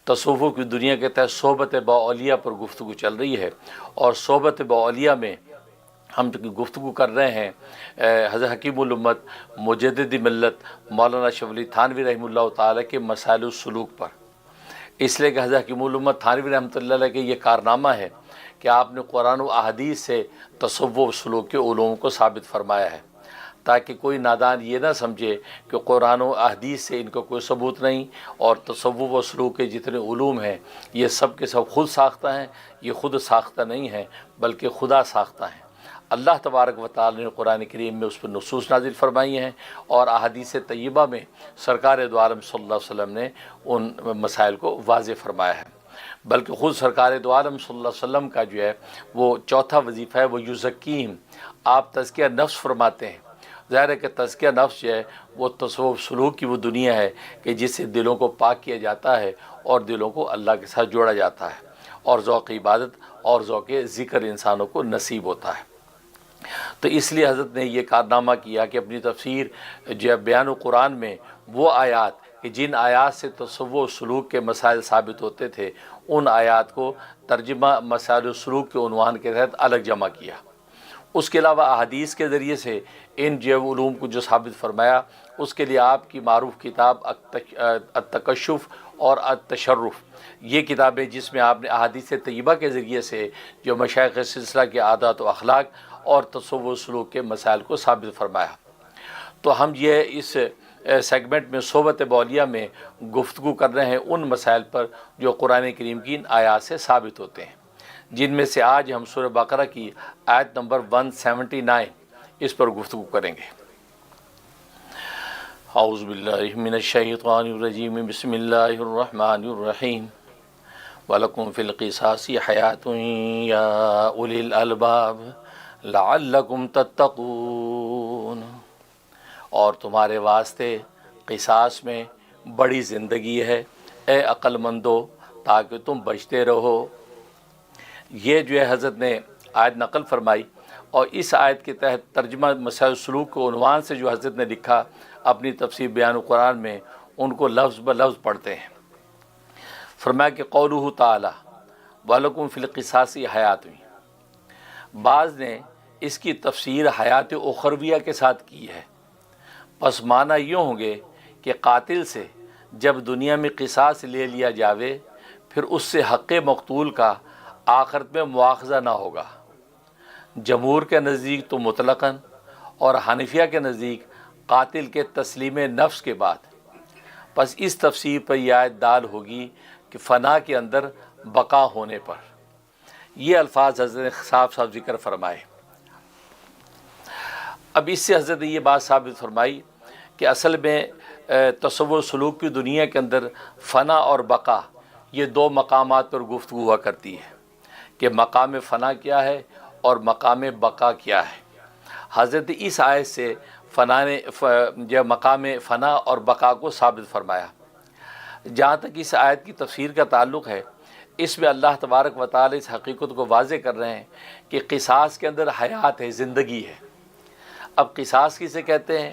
تصوف کی دنیا کے تحت صحبت باولیاء پر گفتگو چل رہی ہے، اور صحبت باولیاء میں ہم گفتگو کر رہے ہیں حضرت حکیم الامت مجدد ملت مولانا اشرف علی تھانوی رحمہ اللہ تعالیٰ کے مسائل السلوک پر، اس لیے کہ حضرت حکیم الامت تھانوی رحمۃ اللہ علیہ کے یہ کارنامہ ہے کہ آپ نے قرآن و احادیث سے تصوف و سلوک کے علوم کو ثابت فرمایا ہے، تاکہ کوئی نادان یہ نہ سمجھے کہ قرآن و احادیث سے ان کا کوئی ثبوت نہیں، اور تصوف و سلوک کے جتنے علوم ہیں یہ سب کے سب خود ساختہ ہیں، یہ خود ساختہ نہیں ہیں بلکہ خدا ساختہ ہیں۔ اللہ تبارک و تعالی نے قرآن کریم میں اس پر نصوص نازل فرمائی ہیں، اور احادیث طیبہ میں سرکار دو عالم صلی اللہ علیہ وسلم نے ان مسائل کو واضح فرمایا ہے۔ بلکہ خود سرکار دو عالم صلی اللہ علیہ وسلم کا جو ہے وہ چوتھا وظیفہ ہے وہ یزکیم، آپ تزکیہ نفس فرماتے ہیں۔ ظاہر ہے کہ تزکیہ نفس جو ہے وہ تصوف سلوک کی وہ دنیا ہے کہ جس سے دلوں کو پاک کیا جاتا ہے اور دلوں کو اللہ کے ساتھ جوڑا جاتا ہے، اور ذوق عبادت اور ذوق ذکر انسانوں کو نصیب ہوتا ہے۔ تو اس لیے حضرت نے یہ کارنامہ کیا کہ اپنی تفسیر جو ہے بیان قرآن میں وہ آیات کہ جن آیات سے تصوف و سلوک کے مسائل ثابت ہوتے تھے، ان آیات کو ترجمہ مسائل السلوک کے عنوان کے تحت الگ جمع کیا۔ اس کے علاوہ احادیث کے ذریعے سے ان جو علوم کو جو ثابت فرمایا، اس کے لیے آپ کی معروف کتاب التکشف اور التشرف، یہ کتابیں جس میں آپ نے احادیث طیبہ کے ذریعے سے جو مشائخ سلسلہ کے عادات و اخلاق اور تصوف و سلوک کے مسائل کو ثابت فرمایا۔ تو ہم یہ اس سیگمنٹ میں صحبت باولیاء میں گفتگو کر رہے ہیں ان مسائل پر جو قرآن کریم کی ان آیات سے ثابت ہوتے ہیں، جن میں سے آج ہم سورہ بقرہ کی آیت نمبر 179 اس پر گفتگو کریں گے۔ اعوذ باللہ من الشیطان الرجیم، بسم اللہ الرحمن الرحیم، وَلَكُمْ فِي الْقِصَاصِ حَيَاةٌ يَا أُولِي الْأَلْبَابِ لَعَلَّكُمْ تَتَّقُونَ، اور تمہارے واسطے قصاص میں بڑی زندگی ہے اے عقل مندو، تاکہ تم بچتے رہو۔ یہ جو ہے حضرت نے آیت نقل فرمائی، اور اس آیت کے تحت ترجمہ مسائل سلوک کے عنوان سے جو حضرت نے لکھا اپنی تفسیر بیان قرآن میں، ان کو لفظ بلفظ پڑھتے ہیں۔ فرمایا کہ قولہ تعالی وَلَكُمْ فِي الْقِصَاصِ حَيَاةٌ، بعض نے اس کی تفسیر حیات اخرویہ کے ساتھ کی ہے، پس معنی یوں ہوں گے کہ قاتل سے جب دنیا میں قصاص لے لیا جاوے، پھر اس سے حق مقتول کا آخرت میں مواخذہ نہ ہوگا۔ جمہور کے نزدیک تو مطلقاً، اور حنفیہ کے نزدیک قاتل کے تسلیم نفس کے بعد۔ پس اس تفسیر پر یہ آیت دال ہوگی کہ فنا کے اندر بقا ہونے پر۔ یہ الفاظ حضرت نے صاف صاف ذکر فرمائے۔ اب اس سے حضرت نے یہ بات ثابت فرمائی کہ اصل میں تصوف سلوک کی دنیا کے اندر فنا اور بقا، یہ دو مقامات پر گفتگو ہوا کرتی ہے کہ مقام فنا کیا ہے اور مقام بقا کیا ہے۔ حضرت اس آیت سے جو مقام فنا اور بقا کو ثابت فرمایا۔ جہاں تک اس آیت کی تفسیر کا تعلق ہے، اس میں اللہ تبارک و تعالی اس حقیقت کو واضح کر رہے ہیں کہ قصاص کے اندر حیات ہے، زندگی ہے۔ اب قصاص کسے کہتے ہیں؟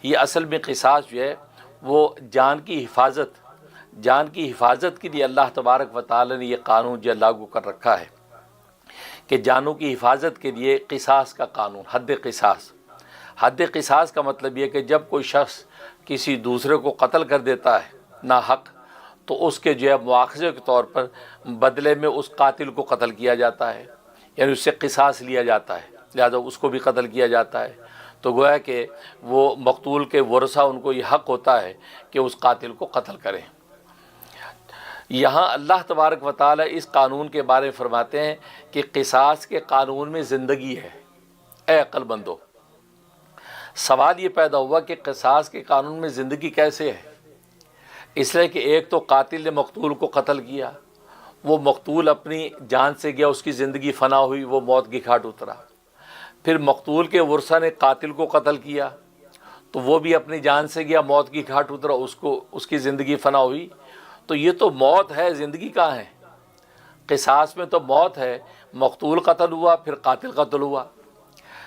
یہ اصل میں قصاص جو ہے وہ جان کی حفاظت کے لیے اللہ تبارک و تعالی نے یہ قانون جو لاگو کر رکھا ہے کہ جانوں کی حفاظت کے لیے قصاص کا قانون، حد قصاص۔ حد قصاص کا مطلب یہ کہ جب کوئی شخص کسی دوسرے کو قتل کر دیتا ہے ناحق، تو اس کے جو ہے مواخذے کے طور پر بدلے میں اس قاتل کو قتل کیا جاتا ہے، یعنی اس سے قصاص لیا جاتا ہے، لہذا اس کو بھی قتل کیا جاتا ہے۔ تو گویا کہ وہ مقتول کے ورثہ ان کو یہ حق ہوتا ہے کہ اس قاتل کو قتل کریں۔ یہاں اللہ تبارک و تعالی اس قانون کے بارے میں فرماتے ہیں کہ قصاص کے قانون میں زندگی ہے اے عقل مندو۔ سوال یہ پیدا ہوا کہ قصاص کے قانون میں زندگی کیسے ہے؟ اس لیے کہ ایک تو قاتل نے مقتول کو قتل کیا، وہ مقتول اپنی جان سے گیا، اس کی زندگی فنا ہوئی، وہ موت کی گھاٹ اترا۔ پھر مقتول کے ورثہ نے قاتل کو قتل کیا تو وہ بھی اپنی جان سے گیا، موت کی گھاٹ اترا، اس کی زندگی فنا ہوئی۔ تو یہ تو موت ہے، زندگی کہاں ہے؟ قصاص میں تو موت ہے، مقتول قتل ہوا پھر قاتل قتل ہوا۔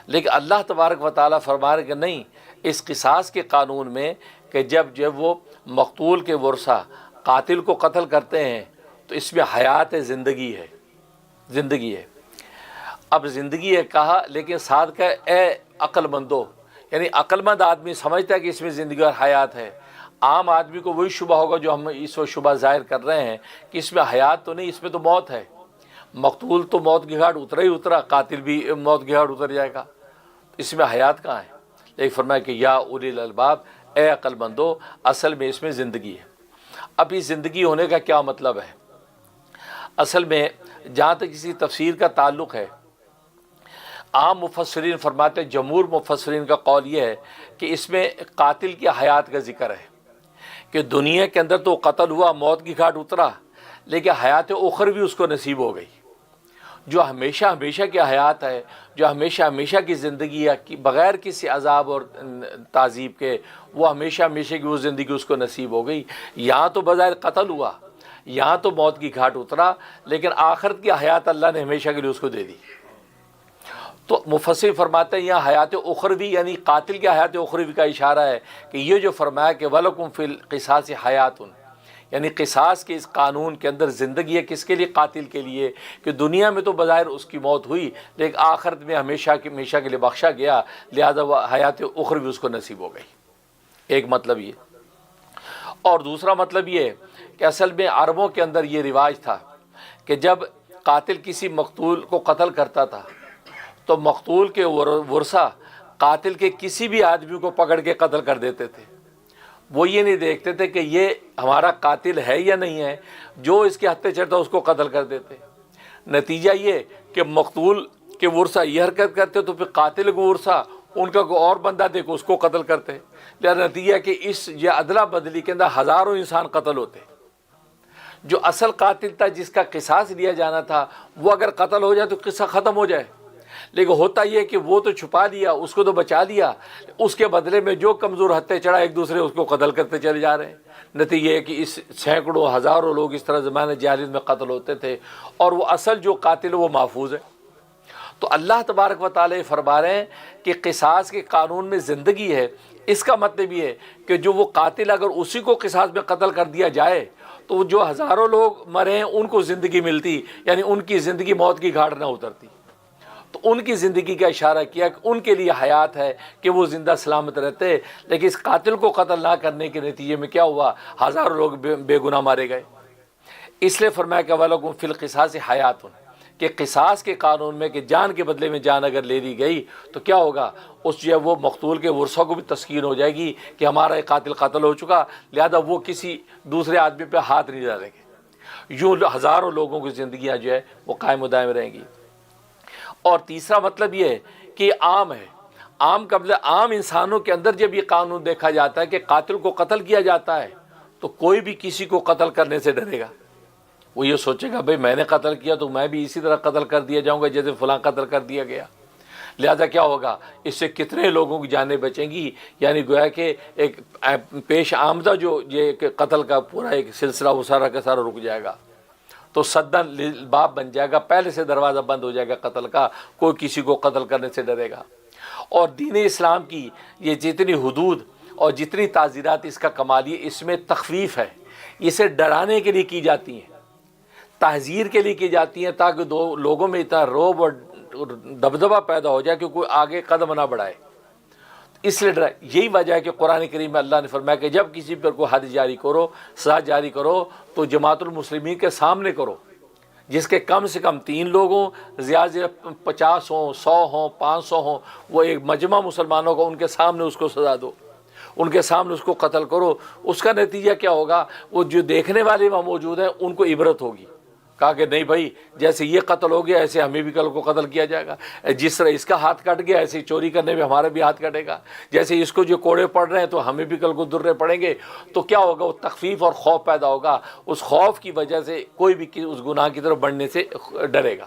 لیکن اللہ تبارک و تعالیٰ فرما رہے کہ نہیں، اس قصاص کے قانون میں کہ جب وہ مقتول کے ورثہ قاتل کو قتل کرتے ہیں تو اس میں حیات ہے، زندگی ہے، زندگی ہے۔ اب زندگی ہے کہا، لیکن ساتھ کا اے عقل مندو، یعنی عقل مند آدمی سمجھتا ہے کہ اس میں زندگی اور حیات ہے۔ عام آدمی کو وہی شبہ ہوگا جو ہم اس وقت شبہ ظاہر کر رہے ہیں کہ اس میں حیات تو نہیں، اس میں تو موت ہے۔ مقتول تو موت کی گھاٹ اترا ہی اترا، قاتل بھی موت کی گھاٹ اتر جائے گا، اس میں حیات کہاں ہے؟ لیکن فرمایا کہ یا اولی الالباب، اے عقل مندو، اصل میں اس میں زندگی ہے۔ اب اس زندگی ہونے کا کیا مطلب ہے؟ اصل میں جہاں تک کسی تفسیر کا تعلق ہے، عام مفسرین فرماتے ہیں، جمہور مفسرین کا قول یہ ہے کہ اس میں قاتل کی حیات کا ذکر ہے کہ دنیا کے اندر تو قتل ہوا، موت کی گھاٹ اترا، لیکن حیات اخروی اس کو نصیب ہو گئی، جو ہمیشہ ہمیشہ کی حیات ہے، جو ہمیشہ ہمیشہ کی زندگی ہے بغیر کسی عذاب اور تعذیب کے، وہ ہمیشہ ہمیشہ کی وہ زندگی اس کو نصیب ہو گئی۔ یہاں تو بظاہر قتل ہوا، یہاں تو موت کی گھاٹ اترا، لیکن آخرت کی حیات اللہ نے ہمیشہ کے لیے اس کو دے دی۔ تو مفسر فرماتے ہیں یہاں حیات اخروی یعنی قاتل کی حیات اخروی کا اشارہ ہے کہ یہ جو فرمایا کہ وَلَكُمْ فِي الْقِصَاصِ حَيَاتٌ، یعنی قصاص کے اس قانون کے اندر زندگی ہے، کس کے لیے؟ قاتل کے لیے، کہ دنیا میں تو بظاہر اس کی موت ہوئی، لیکن آخرت میں ہمیشہ کے لیے بخشا گیا، لہذا وہ حیات اخروی اس کو نصیب ہو گئی۔ ایک مطلب یہ، اور دوسرا مطلب یہ کہ اصل میں عربوں کے اندر یہ رواج تھا کہ جب قاتل کسی مقتول کو قتل کرتا تھا تو مقتول کے ورثہ قاتل کے کسی بھی آدمی کو پکڑ کے قتل کر دیتے تھے۔ وہ یہ نہیں دیکھتے تھے کہ یہ ہمارا قاتل ہے یا نہیں ہے، جو اس کے ہتھے چڑھتا اس کو قتل کر دیتے۔ نتیجہ یہ کہ مقتول کے ورثہ یہ حرکت کرتے تو پھر قاتل کو ورثہ ان کا کوئی اور بندہ دیکھو اس کو قتل کرتے، لہذا نتیجہ کہ اس یہ ادلا بدلی کے اندر ہزاروں انسان قتل ہوتے۔ جو اصل قاتل تھا جس کا قصاص لیا جانا تھا، وہ اگر قتل ہو جائے تو قصہ ختم ہو جائے، لیکن ہوتا یہ کہ وہ تو چھپا لیا، اس کو تو بچا لیا، اس کے بدلے میں جو کمزور ہتھے چڑھا ایک دوسرے اس کو قتل کرتے چلے جا رہے ہیں۔ نتیجہ یہ کہ اس سینکڑوں ہزاروں لوگ اس طرح زمانے جاہلیت میں قتل ہوتے تھے، اور وہ اصل جو قاتل ہے وہ محفوظ ہے۔ تو اللہ تبارک و تعالی فرما رہے ہیں کہ قصاص کے قانون میں زندگی ہے۔ اس کا مطلب یہ ہے کہ جو وہ قاتل اگر اسی کو قصاص میں قتل کر دیا جائے تو جو ہزاروں لوگ مرے ہیں ان کو زندگی ملتی، یعنی ان کی زندگی موت کی گھاٹ نہ اترتی۔ تو ان کی زندگی کا اشارہ کیا کہ ان کے لیے حیات ہے کہ وہ زندہ سلامت رہتے، لیکن اس قاتل کو قتل نہ کرنے کے نتیجے میں کیا ہوا؟ ہزاروں لوگ بے گناہ مارے گئے۔ اس لیے فرمایا کہ وَلَكُمْ فِي الْقِصَاصِ حَيَاتٌ، کہ قصاص کے قانون میں کہ جان کے بدلے میں جان اگر لے لی گئی تو کیا ہوگا؟ اس جو ہے وہ مقتول کے ورثہ کو بھی تسکین ہو جائے گی کہ ہمارا ایک قاتل قتل ہو چکا، لہذا وہ کسی دوسرے آدمی پہ ہاتھ نہیں ڈالیں گے۔ یوں ہزاروں لوگوں کی زندگیاں جو ہے وہ قائم و دائم رہیں گی۔ اور تیسرا مطلب یہ ہے کہ یہ عام ہے، عام قبل عام انسانوں کے اندر جب یہ قانون دیکھا جاتا ہے کہ قاتل کو قتل کیا جاتا ہے تو کوئی بھی کسی کو قتل کرنے سے ڈرے گا۔ وہ یہ سوچے گا بھئی میں نے قتل کیا تو میں بھی اسی طرح قتل کر دیا جاؤں گا جیسے فلاں قتل کر دیا گیا، لہذا کیا ہوگا؟ اس سے کتنے لوگوں کی جانیں بچیں گی، یعنی گویا کہ ایک پیش آمدہ جو یہ قتل کا پورا ایک سلسلہ وہ سارا کا سارا رک جائے گا، تو صدن باب بن جائے گا، پہلے سے دروازہ بند ہو جائے گا قتل کا، کوئی کسی کو قتل کرنے سے ڈرے گا۔ اور دین اسلام کی یہ جتنی حدود اور جتنی تعزیرات اس کا کمال یہ اس میں تخفیف ہے، اسے ڈرانے کے لیے کی جاتی ہیں، تحذیر کے لیے کی جاتی ہیں، تاکہ لوگوں میں اتنا رعب اور دبدبہ پیدا ہو جائے کہ کوئی آگے قدم نہ بڑھائے، اس لیے ڈرائے۔ یہی وجہ ہے کہ قرآن کریم میں اللہ نے فرمایا کہ جب کسی پر کوئی حد جاری کرو، سزا جاری کرو تو جماعت المسلمین کے سامنے کرو، جس کے کم سے کم 3 لوگ ہوں، زیادہ سے 50 ہوں، 100 ہوں، 500 ہوں، وہ ایک مجمع مسلمانوں کو ان کے سامنے اس کو سزا دو، ان کے سامنے اس کو قتل کرو۔ اس کا نتیجہ کیا ہوگا؟ وہ جو دیکھنے والے وہاں موجود ہیں ان کو عبرت ہوگی، کہا کہ نہیں بھائی جیسے یہ قتل ہو گیا ایسے ہمیں بھی کل کو قتل کیا جائے گا، جس طرح اس کا ہاتھ کٹ گیا ایسے چوری کرنے میں ہمارا بھی ہاتھ کٹے گا، جیسے اس کو جو کوڑے پڑ رہے ہیں تو ہمیں بھی کل کو درے پڑیں گے۔ تو کیا ہوگا؟ وہ تخفیف اور خوف پیدا ہوگا، اس خوف کی وجہ سے کوئی بھی اس گناہ کی طرف بڑھنے سے ڈرے گا۔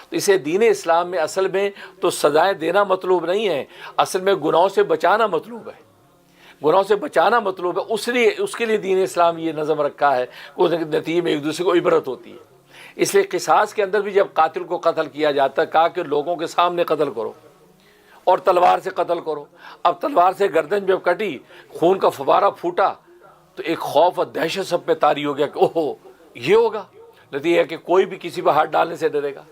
تو اسے دین اسلام میں اصل میں تو سزائیں دینا مطلوب نہیں ہے، اصل میں گناہوں سے بچانا مطلوب ہے، گناہوں سے بچانا مطلوب ہے۔ اس کے لیے دین اسلام یہ نظم رکھا ہے، اس نتیجے میں ایک دوسرے کو عبرت ہوتی ہے۔ اس لیے قصاص کے اندر بھی جب قاتل کو قتل کیا جاتا ہے کہا کہ لوگوں کے سامنے قتل کرو اور تلوار سے قتل کرو۔ اب تلوار سے گردن جب کٹی، خون کا فوارہ پھوٹا تو ایک خوف اور دہشت سب پہ طاری ہو گیا کہ اوہو یہ ہوگا. نتیجہ ہے کہ کوئی بھی کسی پہ ہاتھ ڈالنے سے ڈرے گا.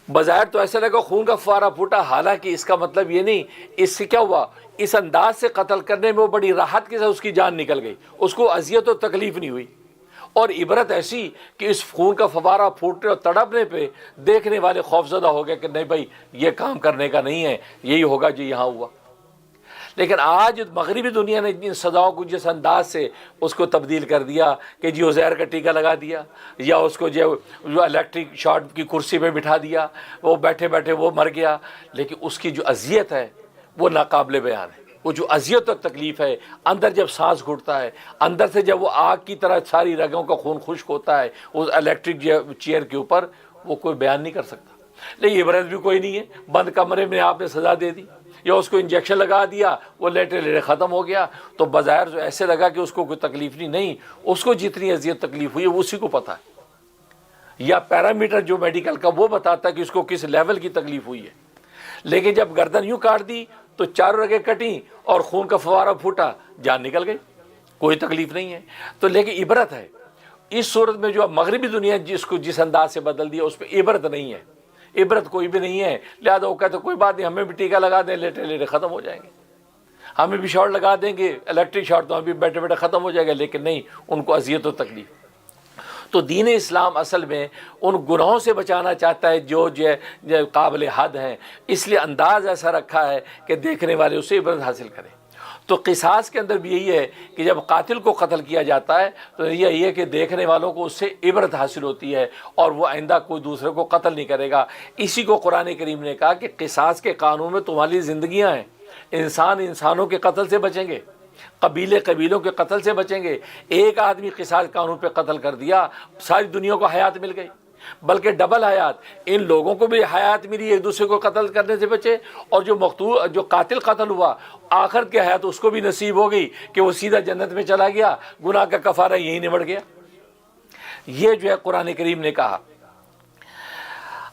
بظاہر تو ایسا لگا خون کا فوارہ پھوٹا، حالانکہ اس کا مطلب یہ نہیں. اس سے کیا ہوا، اس انداز سے قتل کرنے میں وہ بڑی راحت کے ساتھ اس کی جان نکل گئی، اس کو اذیت و تکلیف نہیں ہوئی. اور عبرت ایسی کہ اس خون کا فوارہ پھوٹنے اور تڑپنے پہ دیکھنے والے خوفزدہ ہو گئے کہ نہیں بھائی یہ کام کرنے کا نہیں ہے، یہی ہوگا جو یہاں ہوا. لیکن آج مغربی دنیا نے اتنی سزاؤں کو جس انداز سے اس کو تبدیل کر دیا کہ جی زہر کا ٹیکہ لگا دیا، یا اس کو جو الیکٹرک شارٹ کی کرسی پہ بٹھا دیا، وہ بیٹھے بیٹھے وہ مر گیا. لیکن اس کی جو اذیت ہے وہ ناقابل بیان ہے. وہ جو اذیت اور تکلیف ہے، اندر جب سانس گھٹتا ہے، اندر سے جب وہ آگ کی طرح ساری رگوں کا خون خشک ہوتا ہے اس الیکٹرک چیئر کے اوپر، وہ کوئی بیان نہیں کر سکتا. لیکن عبرت بھی کوئی نہیں ہے. بند کمرے میں آپ نے سزا دے دی یا اس کو انجیکشن لگا دیا، وہ لیٹے لیٹے ختم ہو گیا. تو بظاہر جو ایسے لگا کہ اس کو کوئی تکلیف نہیں، اس کو جتنی اذیت تکلیف ہوئی ہے اسی کو پتہ ہے. یا پیرامیٹر جو میڈیکل کا وہ بتاتا ہے کہ اس کو کس لیول کی تکلیف ہوئی ہے. لیکن جب گردن یوں کاٹ دی تو چاروں رگیں کٹیں اور خون کا فوارہ پھوٹا، جان نکل گئی، کوئی تکلیف نہیں ہے. تو لیکن عبرت ہے. اس صورت میں جو مغربی دنیا جس کو جس انداز سے بدل دیا اس پہ عبرت نہیں ہے. عبرت کوئی بھی نہیں ہے. لہٰذا وہ کہتے کوئی بات نہیں، ہمیں بھی ٹیکہ لگا دیں، لیٹے لیٹے ختم ہو جائیں گے. ہمیں بھی شاٹ لگا دیں گے الیکٹرک شاٹ، تو ہم بھی بیٹھے بیٹھے ختم ہو جائے گا. لیکن نہیں، ان کو اذیت و تکلیف. تو دین اسلام اصل میں ان گناہوں سے بچانا چاہتا ہے جو قابل حد ہیں. اس لیے انداز ایسا رکھا ہے کہ دیکھنے والے اسے عبرت حاصل کریں. تو قصاص کے اندر بھی یہی ہے کہ جب قاتل کو قتل کیا جاتا ہے تو یہی ہے کہ دیکھنے والوں کو اس سے عبرت حاصل ہوتی ہے اور وہ آئندہ کوئی دوسرے کو قتل نہیں کرے گا. اسی کو قرآن کریم نے کہا کہ قصاص کے قانون میں تمہاری زندگیاں ہیں. انسان انسانوں کے قتل سے بچیں گے، قبیلے قبیلوں کے قتل سے بچیں گے. ایک آدمی قصاص قانون پہ قتل کر دیا، ساری دنیا کو حیات مل گئی، بلکہ ڈبل حیات. ان لوگوں کو بھی حیات ملی، ایک دوسرے کو قتل کرنے سے بچے، اور جو قاتل قتل ہوا آخر کی حیات اس کو بھی نصیب ہو گئی کہ وہ سیدھا جنت میں چلا گیا، گناہ کا کفارہ یہی نمٹ گیا. یہ جو ہے قرآن کریم نے کہا.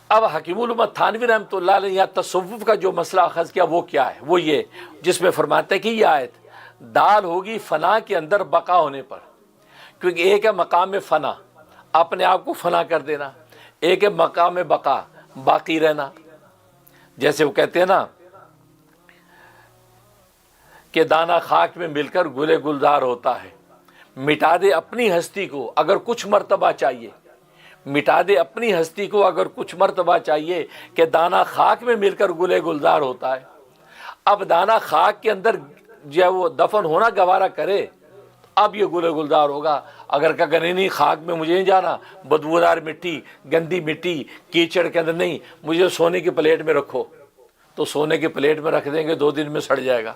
اب حکیم الامت تھانوی رحمۃ اللہ علیہ یہاں تصوف کا جو مسئلہ اخذ کیا وہ کیا ہے، وہ یہ جس میں فرماتے ہیں کہ یہ آیت دال ہوگی فنا کے اندر بقا ہونے پر. کیونکہ ایک ہے مقام فنا، اپنے آپ کو فنا کر دینا، ایک ہے مقام بقا، باقی رہنا. جیسے وہ کہتے ہیں نا کہ دانہ خاک میں مل کر گلے گلزار ہوتا ہے. مٹا دے اپنی ہستی کو اگر کچھ مرتبہ چاہیے، مٹا دے اپنی ہستی کو اگر کچھ مرتبہ چاہیے کہ دانہ خاک میں مل کر گلے گلزار ہوتا ہے. اب دانہ خاک کے اندر جو ہے وہ دفن ہونا گوارا کرے، اب یہ گلے گلزار ہوگا. اگر کہ نہیں خاک میں مجھے نہیں جانا، بدبودار مٹی، گندی مٹی، کیچڑ کے اندر نہیں، مجھے سونے کی پلیٹ میں رکھو، تو سونے کی پلیٹ میں رکھ دیں گے، 2 دن میں سڑ جائے گا.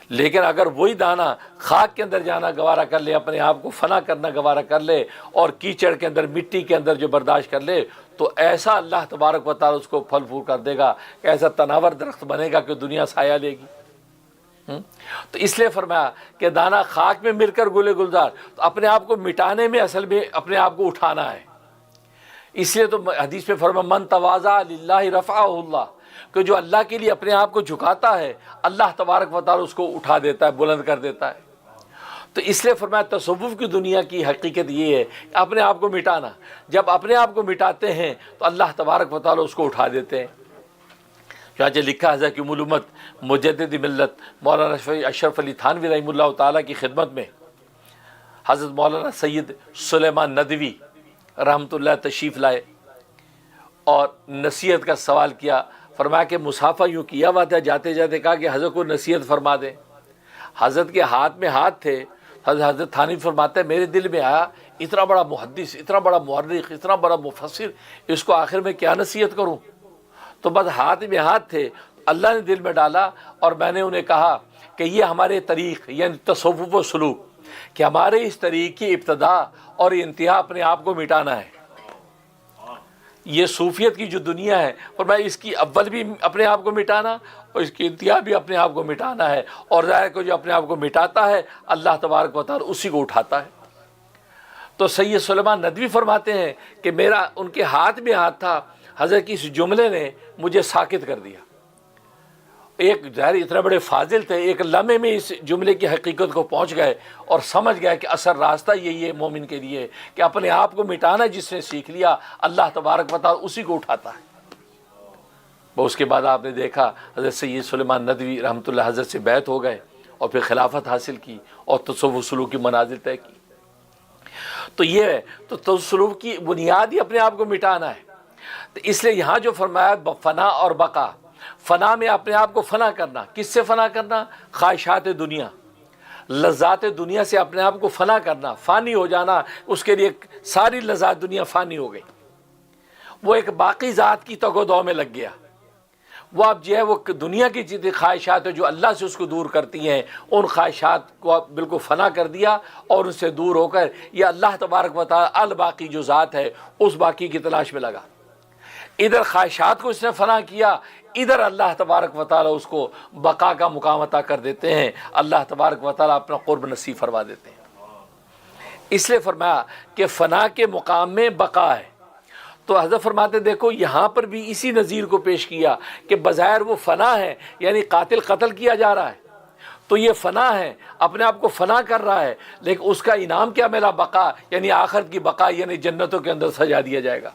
لیکن اگر وہی دانہ خاک کے اندر جانا گوارا کر لے، اپنے آپ کو فنا کرنا گوارا کر لے، اور کیچڑ کے اندر مٹی کے اندر جو برداشت کر لے، تو ایسا اللہ تبارک و تعالیٰ اس کو پھل پھول کر دے گا کہ ایسا تناور درخت بنے گا کہ دنیا سایہ لے گی. تو اس لیے فرمایا کہ دانہ خاک میں مل کر گلے گلزار. تو اپنے آپ کو مٹانے میں اصل میں اپنے آپ کو اٹھانا ہے. اس لیے تو حدیث میں فرمایا من تواضع للہ رفعہ اللہ، کہ جو اللہ کے لیے اپنے آپ کو جھکاتا ہے اللہ تبارک و تعالیٰ اس کو اٹھا دیتا ہے، بلند کر دیتا ہے. تو اس لیے فرمایا تصوف کی دنیا کی حقیقت یہ ہے کہ اپنے آپ کو مٹانا. جب اپنے آپ کو مٹاتے ہیں تو اللہ تبارک و تعالیٰ اس کو اٹھا دیتے ہیں. چنانچہ لکھا حضرت حکیم الامت مجدد ملت مولانا اشرف علی تھانوی رحمہ اللہ تعالیٰ کی خدمت میں حضرت مولانا سید سلیمان ندوی رحمۃ اللہ تشریف لائے اور نصیحت کا سوال کیا. فرمایا کہ مسافہ یوں کیا ہوا تھا، جاتے جاتے کہا کہ حضرت کو نصیحت فرما دیں. حضرت کے ہاتھ میں ہاتھ تھے. حضرت تھانوی فرماتے ہیں میرے دل میں آیا اتنا بڑا محدث، اتنا بڑا مورخ، اتنا بڑا مفسر، اس کو آخر میں کیا نصیحت کروں. تو بس ہاتھ میں ہاتھ تھے، اللہ نے دل میں ڈالا اور میں نے انہیں کہا کہ یہ ہمارے طریق یعنی تصوف و سلوک، کہ ہمارے اس طریق کی ابتدا اور انتہا اپنے آپ کو مٹانا ہے. یہ صوفیت کی جو دنیا ہے اور میں اس کی اول بھی اپنے آپ کو مٹانا اور اس کی انتہا بھی اپنے آپ کو مٹانا ہے. اور ظاہر کو جو اپنے آپ کو مٹاتا ہے اللہ تبارک و تعالیٰ اسی کو اٹھاتا ہے. تو سید سلیمان ندوی فرماتے ہیں کہ میرا ان کے ہاتھ میں ہاتھ تھا، حضرت کی اس جملے نے مجھے ساکت کر دیا ایک ظاہر اتنے بڑے فاضل تھے، ایک لمحے میں اس جملے کی حقیقت کو پہنچ گئے اور سمجھ گئے کہ اصل راستہ یہی ہے مومن کے لیے کہ اپنے آپ کو مٹانا جس نے سیکھ لیا اللہ تبارک و تعالی اسی کو اٹھاتا ہے۔ اس کے بعد آپ نے دیکھا حضرت سید سلیمان ندوی رحمۃ اللہ حضرت سے بیعت ہو گئے اور پھر خلافت حاصل کی اور تصوف سلوک کی منازل طے کی۔ تو یہ ہے، تو تصوف سلوک کی بنیاد ہی اپنے آپ کو مٹانا ہے۔ تو اس لیے یہاں جو فرمایا فنا اور بقا، فنا میں اپنے آپ کو فنا کرنا، کس سے فنا کرنا؟ خواہشات دنیا، لذات دنیا سے اپنے آپ کو فنا کرنا، فانی ہو جانا۔ اس کے لیے ساری لذات دنیا فانی ہو گئی، وہ ایک باقی ذات کی تگ و دو میں لگ گیا۔ وہ اب جو ہے وہ دنیا کی چیزیں خواہشات جو اللہ سے اس کو دور کرتی ہیں، ان خواہشات کو بالکل فنا کر دیا اور ان سے دور ہو کر یہ اللہ تبارک و تعالی الباقی جو ذات ہے اس باقی کی تلاش میں لگا۔ ادھر خواہشات کو اس نے فنا کیا، ادھر اللہ تبارک و تعالی اس کو بقا کا مقام عطا کر دیتے ہیں، اللہ تبارک و تعالی اپنا قرب نصیب فرما دیتے ہیں۔ اس لیے فرمایا کہ فنا کے مقام میں بقا ہے۔ تو حضرت فرماتے دیکھو یہاں پر بھی اسی نظیر کو پیش کیا کہ بظاہر وہ فنا ہے، یعنی قاتل قتل کیا جا رہا ہے تو یہ فنا ہے، اپنے آپ کو فنا کر رہا ہے، لیکن اس کا انعام کیا ملا؟ بقا، یعنی آخرت کی بقا، یعنی جنتوں کے اندر سجا دیا جائے گا۔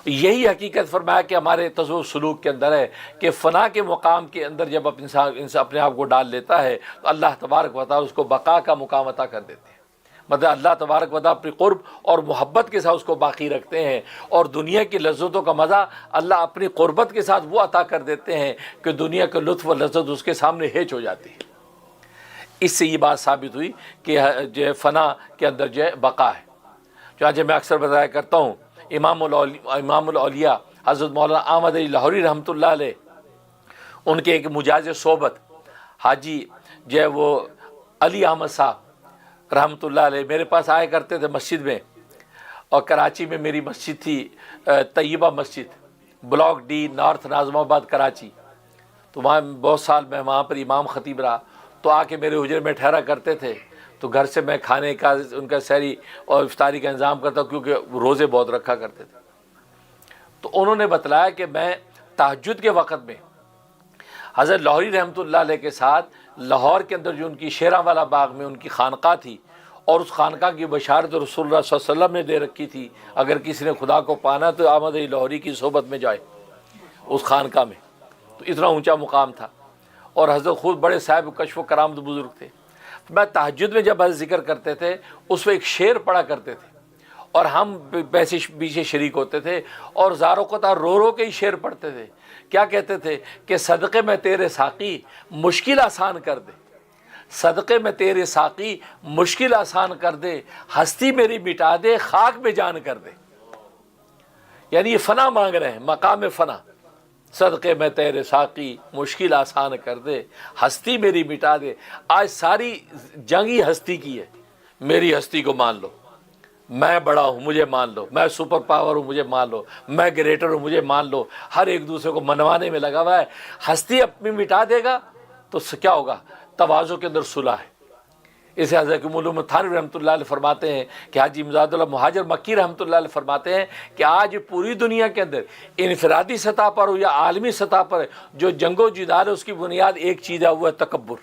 یہی حقیقت فرمایا کہ ہمارے تصوف سلوک کے اندر ہے کہ فنا کے مقام کے اندر جب انسان اپنے آپ کو ڈال لیتا ہے تو اللہ تبارک و تعالی اس کو بقا کا مقام عطا کر دیتے ہیں۔ مطلب اللہ تبارک و تعالی اپنی قرب اور محبت کے ساتھ اس کو باقی رکھتے ہیں، اور دنیا کی لذتوں کا مزہ اللہ اپنی قربت کے ساتھ وہ عطا کر دیتے ہیں کہ دنیا کے لطف و لذت اس کے سامنے ہیچ ہو جاتی ہے۔ اس سے یہ بات ثابت ہوئی کہ جو ہے فنا کے اندر جو ہے بقا ہے۔ چنانچہ میں اکثر بتایا کرتا ہوں امام الاولیاء حضرت مولانا احمد علی لاہوری رحمۃ اللہ علیہ، ان کے ایک مجاز صحبت حاجی جو ہے وہ علی احمد صاحب رحمۃ اللہ علیہ میرے پاس آیا کرتے تھے مسجد میں، اور کراچی میں میری مسجد تھی طیبہ مسجد، بلاک ڈی، نارتھ ناظم آباد کراچی۔ تو وہاں بہت سال میں وہاں پر امام خطیب رہا، تو آ کے میرے حجرے میں ٹھہرا کرتے تھے، تو گھر سے میں کھانے کا ان کا سحری اور افطاری کا انتظام کرتا کیونکہ روزے بہت رکھا کرتے تھے۔ تو انہوں نے بتلایا کہ میں تہجد کے وقت میں حضرت لاہوری رحمۃ اللہ علیہ کے ساتھ لاہور کے اندر جو ان کی شیراں والا باغ میں ان کی خانقاہ تھی، اور اس خانقاہ کی بشارت رسول اللہ صلی اللہ علیہ وسلم نے دے رکھی تھی، اگر کسی نے خدا کو پانا تو احمد علی لاہوری کی صحبت میں جائے اس خانقاہ میں۔ تو اتنا اونچا مقام تھا، اور حضرت خود بڑے صاحب کشف و کرامت بزرگ تھے۔ میں تہجد میں جب ذکر کرتے تھے اس میں ایک شعر پڑھا کرتے تھے، اور ہم پیچھے شریک ہوتے تھے، اور زاروں کو رو رو کے ہی شعر پڑھتے تھے۔ کیا کہتے تھے کہ صدقے میں تیرے ساقی مشکل آسان کر دے، صدقے میں تیرے ساقی مشکل آسان کر دے، ہستی میری مٹا دے، خاک میں جان کر دے۔ یعنی یہ فنا مانگ رہے ہیں، مقام فنا۔ صدقے میں تیرے ساقی مشکل آسان کر دے، ہستی میری مٹا دے۔ آج ساری جنگ ہی ہستی کی ہے، میری ہستی کو مان لو، میں بڑا ہوں مجھے مان لو، میں سپر پاور ہوں مجھے مان لو، میں گریٹر ہوں مجھے مان لو۔ ہر ایک دوسرے کو منوانے میں لگا ہوا ہے۔ ہستی اپنی مٹا دے گا تو کیا ہوگا؟ تواضع کے اندر صلح ہے۔ اسے حضرت علوم تھانوی رحمۃ اللہ علیہ فرماتے ہیں کہ حاجی امداد اللہ مہاجر مکی رحمۃ اللہ علیہ فرماتے ہیں کہ آج پوری دنیا کے اندر انفرادی سطح پر ہو یا عالمی سطح پر جو جنگ و جدال ہے اس کی بنیاد ایک چیز ہے، وہ ہے تکبر۔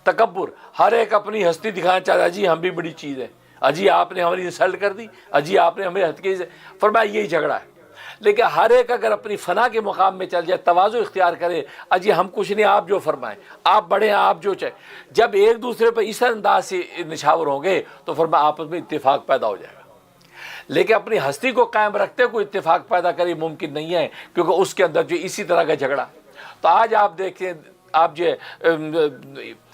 تکبر، ہر ایک اپنی ہستی دکھانا چاہتا ہے، جی ہم بھی بڑی چیز ہے، اجی آپ نے ہماری انسلٹ کر دی، اجی آپ نے ہمیں ہتھ کی، فرمایا یہی جھگڑا ہے۔ لیکن ہر ایک اگر اپنی فنا کے مقام میں چل جائے، تواضع اختیار کرے، اجی ہم کچھ نہیں، آپ جو فرمائیں، آپ بڑے ہیں، آپ جو چاہیں، جب ایک دوسرے پر اس انداز سے نشاور ہوں گے تو فرمایا آپس میں اتفاق پیدا ہو جائے گا۔ لیکن اپنی ہستی کو قائم رکھتے کوئی اتفاق پیدا کرے ممکن نہیں ہے، کیونکہ اس کے اندر جو اسی طرح کا جھگڑا۔ تو آج آپ دیکھیں، آپ جو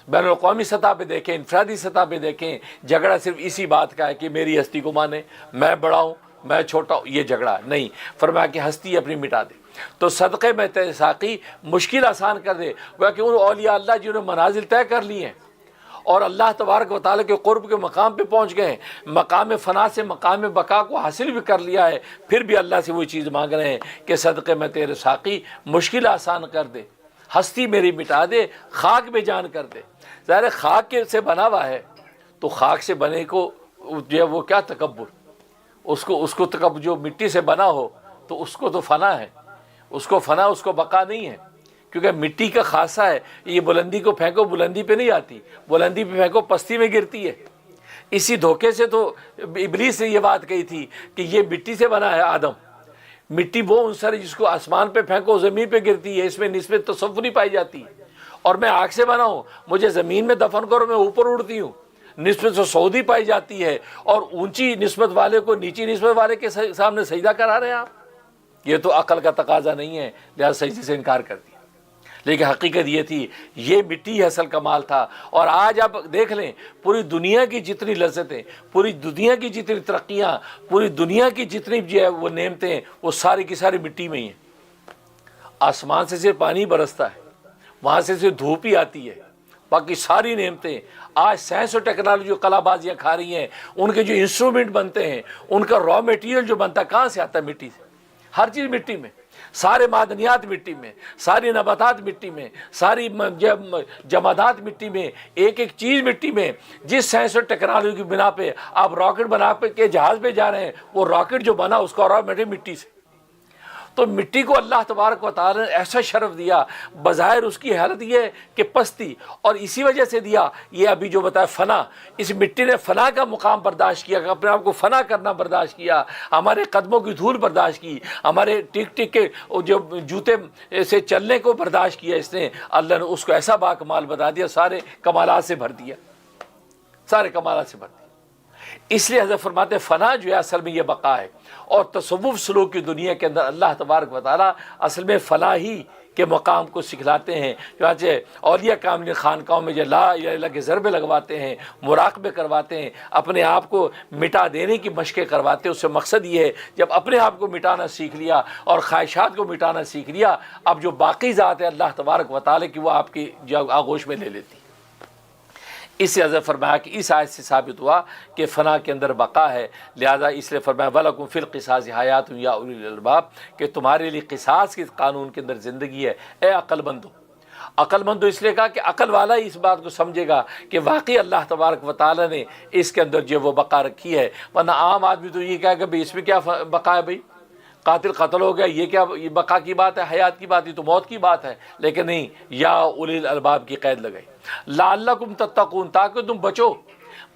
بین الاقوامی سطح پہ دیکھیں، انفرادی سطح پہ دیکھیں، جھگڑا صرف اسی بات کا ہے کہ میری ہستی کو مانے، میں بڑا ہوں، میں چھوٹا ہوں، یہ جھگڑا نہیں۔ فرمایا کہ ہستی اپنی مٹا دے۔ تو صدقے میں تیرے ساقی مشکل آسان کر دے، گویا کہ ان اولیاء اللہ جنہوں نے منازل طے کر لی ہیں اور اللہ تبارک و تعالیٰ کے قرب کے مقام پہ پہنچ گئے ہیں، مقام فنا سے مقام بقا کو حاصل بھی کر لیا ہے، پھر بھی اللہ سے وہی چیز مانگ رہے ہیں کہ صدقے میں تیرے ساقی مشکل آسان کر دے، ہستی میری مٹا دے، خاک میں جان کر دے۔ ظاہر خاک سے بنا ہوا ہے، تو خاک سے بنے کو جو ہے وہ کیا تکبر، اس کو تکبر، جو مٹی سے بنا ہو تو اس کو تو فنا ہے، اس کو فنا، اس کو بقا نہیں ہے، کیونکہ مٹی کا خاصہ ہے، یہ بلندی کو پھینکو بلندی پہ نہیں آتی، بلندی پہ پھینکو پستی میں گرتی ہے۔ اسی دھوکے سے تو ابلیس نے یہ بات کہی تھی کہ یہ مٹی سے بنا ہے آدم، مٹی وہ عنصر ہے جس کو آسمان پہ پھینکو زمین پہ گرتی ہے، اس میں نسبت تصوری پائی جاتی ہے، اور میں آگ سے بنا ہوں، مجھے زمین میں دفن کرو میں اوپر اڑتی ہوں، نسبت سعودی پائی جاتی ہے، اور اونچی نسبت والے کو نیچی نسبت والے کے سامنے سجدہ کرا رہے ہیں آپ، یہ تو عقل کا تقاضا نہیں ہے، لہذا سجدے سے انکار کر دیا۔ لیکن حقیقت یہ تھی، یہ مٹی اصل کمال تھا۔ اور آج آپ دیکھ لیں پوری دنیا کی جتنی لذتیں، پوری دنیا کی جتنی ترقیاں، پوری دنیا کی جتنی جو ہے وہ نعمتیں، وہ ساری کی ساری مٹی میں ہی ہیں۔ آسمان سے صرف پانی برستا ہے، وہاں سے صرف دھوپ ہی آتی ہے، باقی ساری نعمتیں آج سائنس اور ٹیکنالوجی جو کلا بازیاں کھا رہی ہیں، ان کے جو انسٹرومنٹ بنتے ہیں، ان کا را میٹیریل جو بنتا ہے کہاں سے آتا ہے؟ مٹی سے۔ ہر چیز مٹی میں، سارے معدنیات مٹی میں، ساری نباتات مٹی میں، ساری جمادات مٹی میں، ایک ایک چیز مٹی میں۔ جس سائنس اور ٹیکنالوجی کی بنا پہ آپ راکٹ بنا کے جہاز پہ جا رہے ہیں، وہ راکٹ جو بنا اس کا را میٹیریل مٹی سے۔ تو مٹی کو اللہ تبارک و تعالی نے ایسا شرف دیا، بظاہر اس کی حالت یہ ہے کہ پستی، اور اسی وجہ سے دیا یہ ابھی جو بتایا فنا، اس مٹی نے فنا کا مقام برداشت کیا، اپنے آپ کو فنا کرنا برداشت کیا، ہمارے قدموں کی دھول برداشت کی، ہمارے ٹک ٹک کے جو جوتے سے چلنے کو برداشت کیا۔ اس نے اللہ نے اس کو ایسا باکمال بتا دیا، سارے کمالات سے بھر دیا، سارے کمالات سے بھر دیا۔ اس لیے حضرت فرماتے ہیں فنا جو ہے اصل میں یہ بقا ہے، اور تصوف سلوک کی دنیا کے اندر اللہ تبارک و تعالیٰ اصل میں فنا ہی کے مقام کو سکھلاتے ہیں۔ چنانچہ اولیاء کاملین خانقاہوں میں جو لا الہ الا اللہ کے ضربے لگواتے ہیں، مراقبے کرواتے ہیں، اپنے آپ کو مٹا دینے کی مشقیں کرواتے ہیں۔ اس سے مقصد یہ ہے جب اپنے آپ کو مٹانا سیکھ لیا اور خواہشات کو مٹانا سیکھ لیا، اب جو باقی ذات ہے اللہ تبارک و تعالیٰ کی، وہ آپ کی آغوش میں لے لیتی ہے۔ اس سے حضرت فرمایا کہ اس آیت سے ثابت ہوا کہ فنا کے اندر بقا ہے، لہذا اس لیے فرمایا وَلَكُمْ فِي الْقِصَاصِ حَيَاتٌ يَا أُولِي الْأَلْبَابِ، کہ تمہارے لیے قصاص کے قانون کے اندر زندگی ہے اے عقل مندو۔ عقل مندو اس لیے کہا کہ عقل والا ہی اس بات کو سمجھے گا کہ واقعی اللہ تبارک و تعالیٰ نے اس کے اندر جو وہ بقا رکھی ہے، ورنہ عام آدمی تو یہ کہے کہ بھئی اس میں کیا بقا ہے، بھئی قاتل قتل ہو گیا، یہ کیا یہ بقا کی بات ہے، حیات کی بات، یہ تو موت کی بات ہے۔ لیکن نہیں، یا اولی الالباب کی قید لگائی، لعلکم تتقون، تاکہ تم بچو۔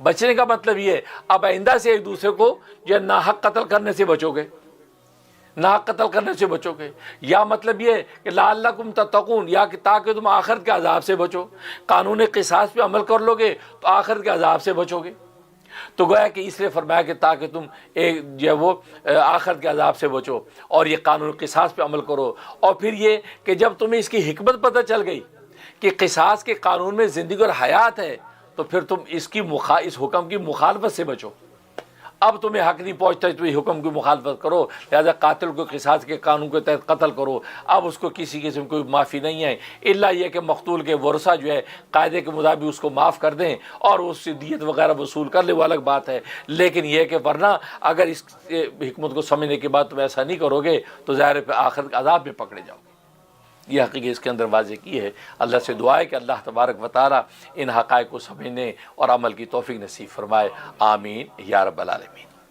بچنے کا مطلب یہ ہے اب آئندہ سے ایک دوسرے کو جو ناحق قتل کرنے سے بچو گے، ناحق قتل کرنے سے بچو گے، یا مطلب یہ کہ لعلکم تتقون، یا کہ تاکہ تم آخرت کے عذاب سے بچو، قانون قصاص پہ عمل کر لو گے تو آخرت کے عذاب سے بچو گے۔ تو گویا کہ اس لیے فرمایا کہ تاکہ تم ایک جو ہے وہ آخرت کے عذاب سے بچو، اور یہ قانون قصاص پہ عمل کرو۔ اور پھر یہ کہ جب تمہیں اس کی حکمت پتہ چل گئی کہ قصاص کے قانون میں زندگی اور حیات ہے، تو پھر تم اس حکم کی مخالفت سے بچو۔ اب تمہیں حق نہیں پہنچتا تم حکم کی مخالفت کرو، لہذا قاتل کو قصاص کے قانون کے تحت قتل کرو۔ اب اس کو کسی قسم کوئی معافی نہیں ہے، الا یہ کہ مقتول کے ورثہ جو ہے قاعدے کے مطابق اس کو معاف کر دیں اور اس سے دیت وغیرہ وصول کر لے، وہ الگ بات ہے۔ لیکن یہ کہ ورنہ اگر اس حکمت کو سمجھنے کے بعد تم ایسا نہیں کرو گے تو ظاہر پہ آخرت عذاب میں پکڑے جاؤ گے۔ یہ حقیقت اس کے اندر واضح کی ہے۔ اللہ سے دعا ہے کہ اللہ تبارک و تعالیٰ ان حقائق کو سمجھنے اور عمل کی توفیق نصیب فرمائے، آمین یا رب العالمین۔